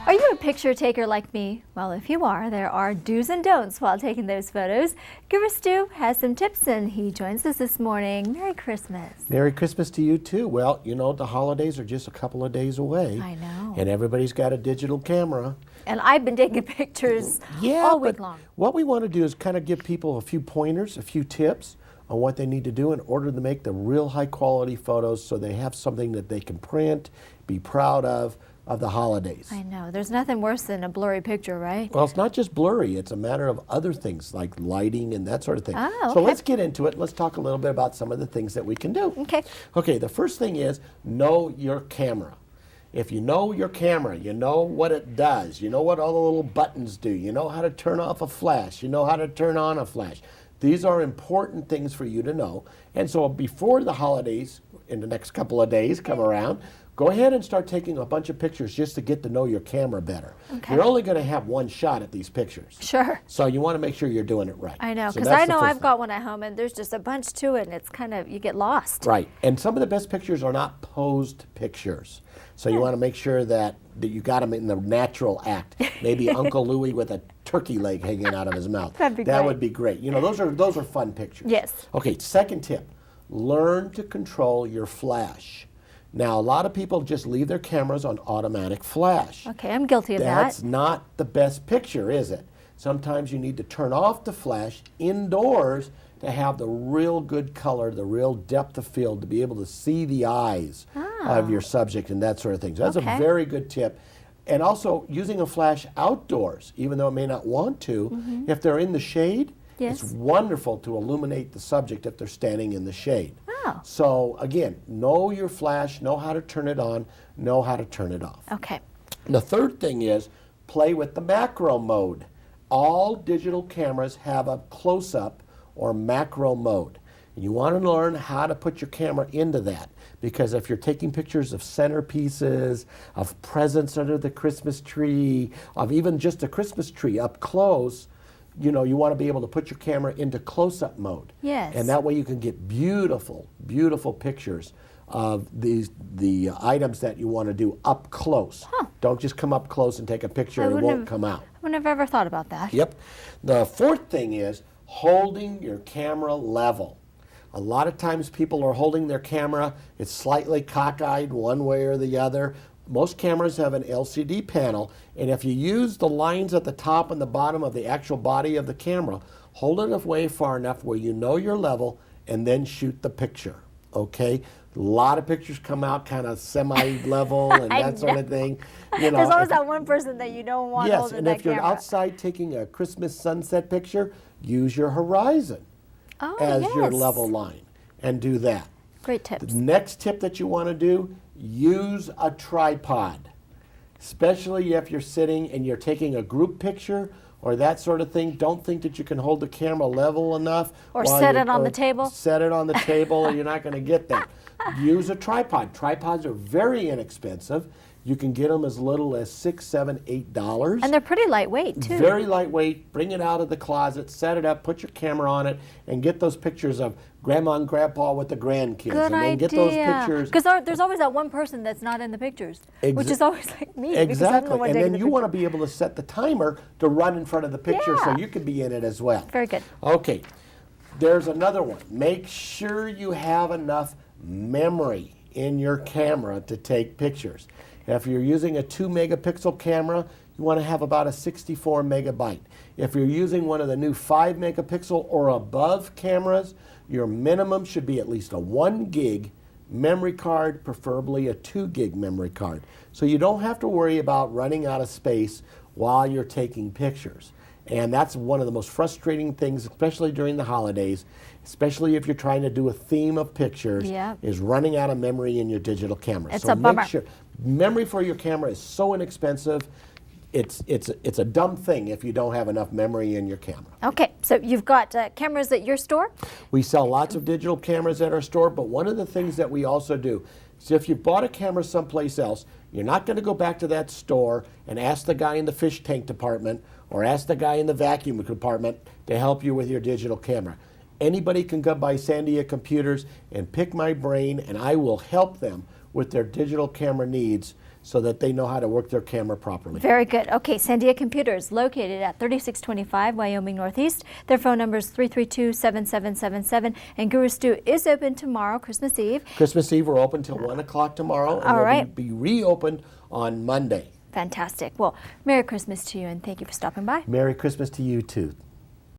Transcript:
Are you a picture taker like me? Well, if you are, there are do's and don'ts while taking those photos. Guru Stu has some tips and he joins us this morning. Merry Christmas. Merry Christmas to you too. Well, you know, the holidays are just a couple of days away. I know. And everybody's got a digital camera. And I've been taking pictures all week long. What we want to do is kind of give people a few pointers, a few tips on what they need to do in order to make the real high quality photos so they have something that they can print, be proud of the holidays. I know. There's nothing worse than a blurry picture, right? Well, it's not just blurry. It's a matter of other things like lighting and that sort of thing. Oh, okay. So let's get into it. Let's talk a little bit about some of the things that we can do. Okay. Okay, the first thing is know your camera. If you know your camera, you know what it does. You know what all the little buttons do. You know how to turn off a flash. You know how to turn on a flash. These are important things for you to know. And so before the holidays, in the next couple of days come around, go ahead and start taking a bunch of pictures just to get to know your camera better. Okay. You're only going to have one shot at these pictures. Sure. So you want to make sure you're doing it right. I know, So because that's I the know first I've thing. got one at home and there's just a bunch to it and it's kind of, you get lost. Right. And some of the best pictures are not posed pictures. So you want to make sure that you got them in the natural act. Maybe Uncle Louie with a turkey leg hanging out of his mouth. That'd be that great. would be great. You know, those are fun pictures. Yes. Okay, second tip. Learn to control your flash. Now, a lot of people just leave their cameras on automatic flash. Okay, I'm guilty of That's that. not the best picture, is it? Sometimes you need to turn off the flash indoors to have the real good color, the real depth of field, to be able to see the eyes of your subject and that sort of thing. So that's Okay. a very good tip. And also using a flash outdoors, even though it may not want to, if they're in the shade, Yes. it's wonderful to illuminate the subject if they're standing in the shade. Oh. So again, know your flash, know how to turn it on, know how to turn it off. Okay. The third thing is play with the macro mode. All digital cameras have a close-up or macro mode. And you want to learn how to put your camera into that, because if you're taking pictures of centerpieces, of presents under the Christmas tree, of even just a Christmas tree up close, you know, you want to be able to put your camera into close-up mode. Yes. And that way you can get beautiful, beautiful pictures of the items that you want to do up close. Huh. Don't just come up close and take a picture I and it wouldn't won't come out. I wouldn't have ever thought about that. Yep. The fourth thing is holding your camera level. A lot of times people are holding their camera, it's slightly cockeyed one way or the other. Most cameras have an LCD panel, and if you use the lines at the top and the bottom of the actual body of the camera, hold it away far enough where you know your level and then shoot the picture, okay? A lot of pictures come out kind of semi-level and that sort of thing. You know, There's always that one person that you don't want yes, holding and that if you're camera. outside taking a Christmas sunset picture, use your horizon as your yes. level line and do that. Great The tips. next tip that you want to do, use a tripod. Especially if you're sitting and you're taking a group picture or that sort of thing. Don't think that you can hold the camera level enough. Or while set you're- it on or the table. Set it on the table or you're not going to get that. Use a tripod. Tripods are very inexpensive. You can get them as little as $6, $7, $8. And they're pretty lightweight too. Very lightweight. Bring it out of the closet, set it up, put your camera on it, and get those pictures of Grandma and Grandpa with the grandkids. Good and then idea. get those pictures. Because there's always that one person that's not in the pictures, which is always like me. Because I'm the Exactly. one And taking then the you want to be able to set the timer to run in front of the picture so Yeah. you can be in it as well. Very good. Okay. There's another one. Make sure you have enough memory in your camera to take pictures. If you're using a 2 megapixel camera, you want to have about a 64 megabyte. If you're using one of the new 5 megapixel or above cameras, your minimum should be at least a 1 gig memory card, preferably a 2 gig memory card. So you don't have to worry about running out of space while you're taking pictures. And that's one of the most frustrating things, especially during the holidays, especially if you're trying to do a theme of pictures, Yeah. is running out of memory in your digital camera. It's so a bummer. make sure memory for your camera is so inexpensive. It's a dumb thing if you don't have enough memory in your camera. Okay, so you've got cameras at your store? We sell lots of digital cameras at our store, but one of the things that we also do is if you bought a camera someplace else, you're not going to go back to that store and ask the guy in the fish tank department or ask the guy in the vacuum department to help you with your digital camera. Anybody can come by Sandia Computers and pick my brain, and I will help them with their digital camera needs so that they know how to work their camera properly. Very good. Okay, Sandia Computers, located at 3625 Wyoming Northeast. Their phone number is 332-7777. And Guru Stu is open tomorrow, Christmas Eve. Christmas Eve, we're open till 1 o'clock tomorrow, and All we'll right. be reopened on Monday. Fantastic. Well, Merry Christmas to you, and thank you for stopping by. Merry Christmas to you, too.